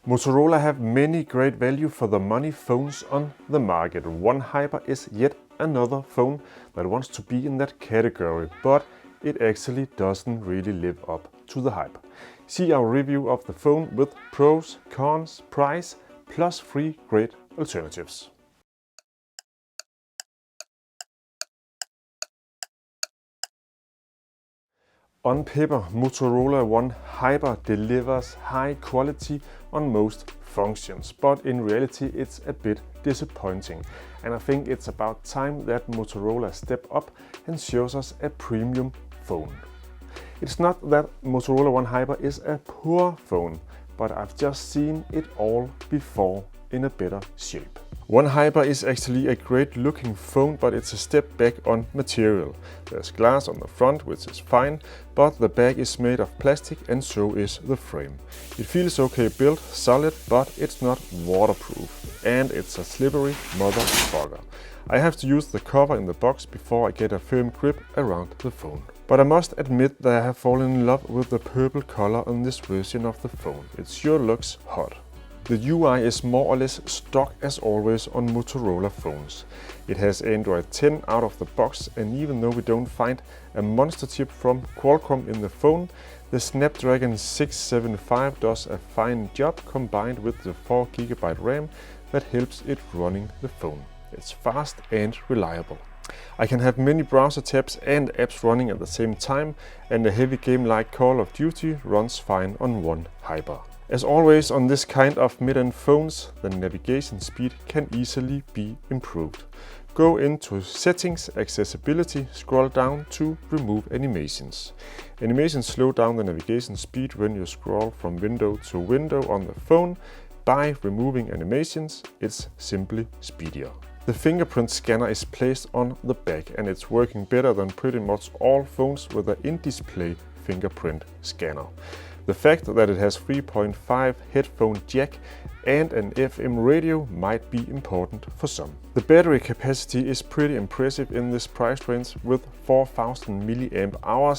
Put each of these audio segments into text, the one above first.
Motorola have many great value for the money phones on the market. One Hyper is yet another phone that wants to be in that category, but it actually doesn't really live up to the hype. See our review of the phone with pros, cons, price, plus 3 great alternatives. On paper, Motorola One Hyper delivers high quality on most functions, but in reality it's a bit disappointing, and I think it's about time that Motorola step up and shows us a premium phone. It's not that Motorola One Hyper is a poor phone, but I've just seen it all before in a better shape. One Hyper is actually a great looking phone, but it's a step back on material. There's glass on the front, which is fine, but the back is made of plastic and so is the frame. It feels okay built, solid, but it's not waterproof, and it's a slippery motherfucker. I have to use the cover in the box before I get a firm grip around the phone. But I must admit that I have fallen in love with the purple color on this version of the phone. It sure looks hot. The UI is more or less stock as always on Motorola phones. It has Android 10 out of the box, and even though we don't find a monster chip from Qualcomm in the phone, the Snapdragon 675 does a fine job combined with the 4GB RAM that helps it running the phone. It's fast and reliable. I can have many browser tabs and apps running at the same time, and a heavy game like Call of Duty runs fine on One Hyper. As always on this kind of mid-end phones, the navigation speed can easily be improved. Go into Settings, Accessibility, scroll down to remove animations. Animations slow down the navigation speed when you scroll from window to window on the phone. By removing animations, it's simply speedier. The fingerprint scanner is placed on the back, and it's working better than pretty much all phones with an in-display fingerprint scanner. The fact that it has 3.5 headphone jack and an FM radio might be important for some. The battery capacity is pretty impressive in this price range with 4000 mAh,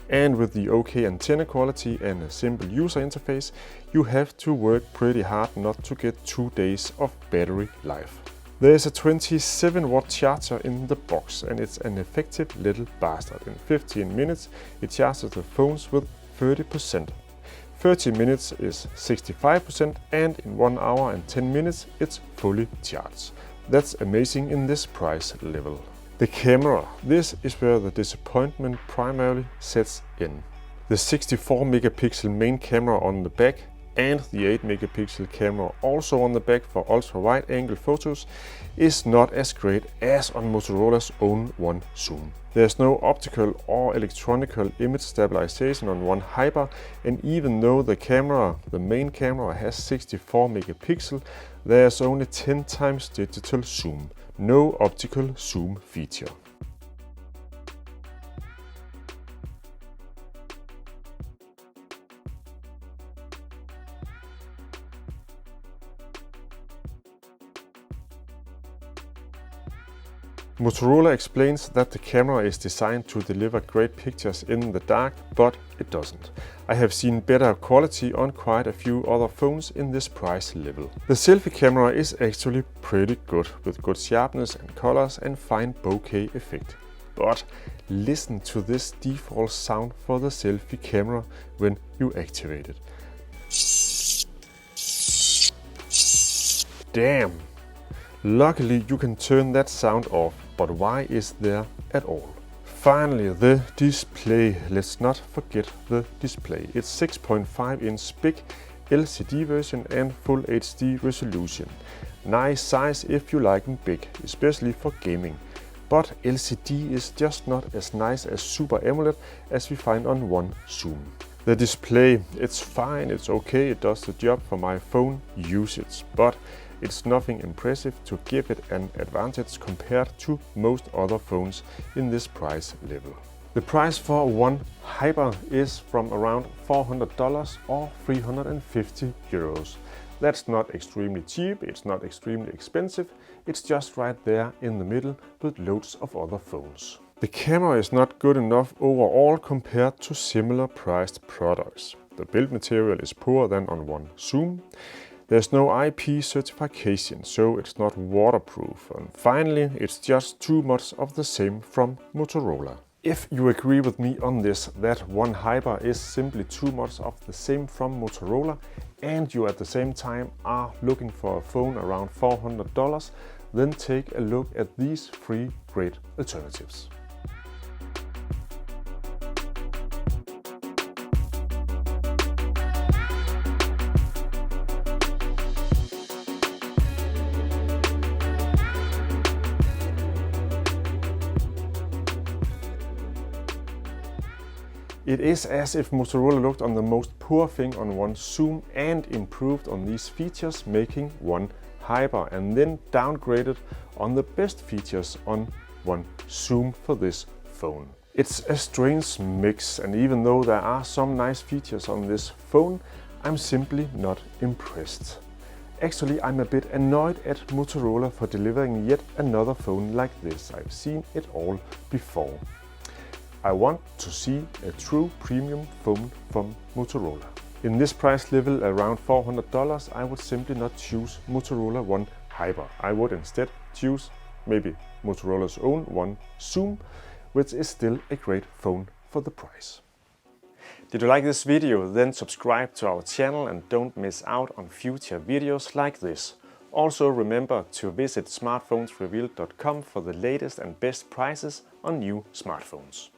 and with the OK antenna quality and a simple user interface, you have to work pretty hard not to get 2 days of battery life. There is a 27-watt charger in the box, and it's an effective little bastard. In 15 minutes it charges the phones with 30%. 30 minutes is 65%, and in 1 hour and 10 minutes it's fully charged. That's amazing in this price level. The camera. This is where the disappointment primarily sets in. The 64 megapixel main camera on the back and the 8 megapixel camera also on the back for ultra wide angle photos is not as great as on Motorola's own One Zoom. There's no optical or electronical image stabilization on One Hyper, and even though the main camera has 64 megapixel, there's only 10 times digital zoom, no optical zoom feature. Motorola explains that the camera is designed to deliver great pictures in the dark, but it doesn't. I have seen better quality on quite a few other phones in this price level. The selfie camera is actually pretty good, with good sharpness and colors and fine bokeh effect. But listen to this default sound for the selfie camera when you activate it. Damn! Luckily you can turn that sound off, but why is there at all? Finally, the display. Let's not forget the display. It's 6.5-inch big LCD version and full HD resolution. Nice size if you like them big, especially for gaming. But LCD is just not as nice as Super AMOLED as we find on One Zoom. The display, it's fine, it's okay, it does the job for my phone usage, but it's nothing impressive to give it an advantage compared to most other phones in this price level. The price for One Hyper is from around $400 or 350 euros. That's not extremely cheap, it's not extremely expensive, it's just right there in the middle with loads of other phones. The camera is not good enough overall compared to similar priced products. The build material is poorer than on One Zoom. There's no IP certification, so it's not waterproof. And finally, it's just too much of the same from Motorola. If you agree with me on this, that One Hyper is simply too much of the same from Motorola, and you at the same time are looking for a phone around $400, then take a look at these 3 great alternatives. It is as if Motorola looked on the most poor thing on One Zoom and improved on these features, making One Hyper, and then downgraded on the best features on One Zoom for this phone. It's a strange mix, and even though there are some nice features on this phone, I'm simply not impressed. Actually, I'm a bit annoyed at Motorola for delivering yet another phone like this. I've seen it all before. I want to see a true premium phone from Motorola. In this price level around $400, I would simply not choose Motorola One Hyper. I would instead choose maybe Motorola's own One Zoom, which is still a great phone for the price. Did you like this video? Then subscribe to our channel and don't miss out on future videos like this. Also remember to visit smartphonesrevealed.com for the latest and best prices on new smartphones.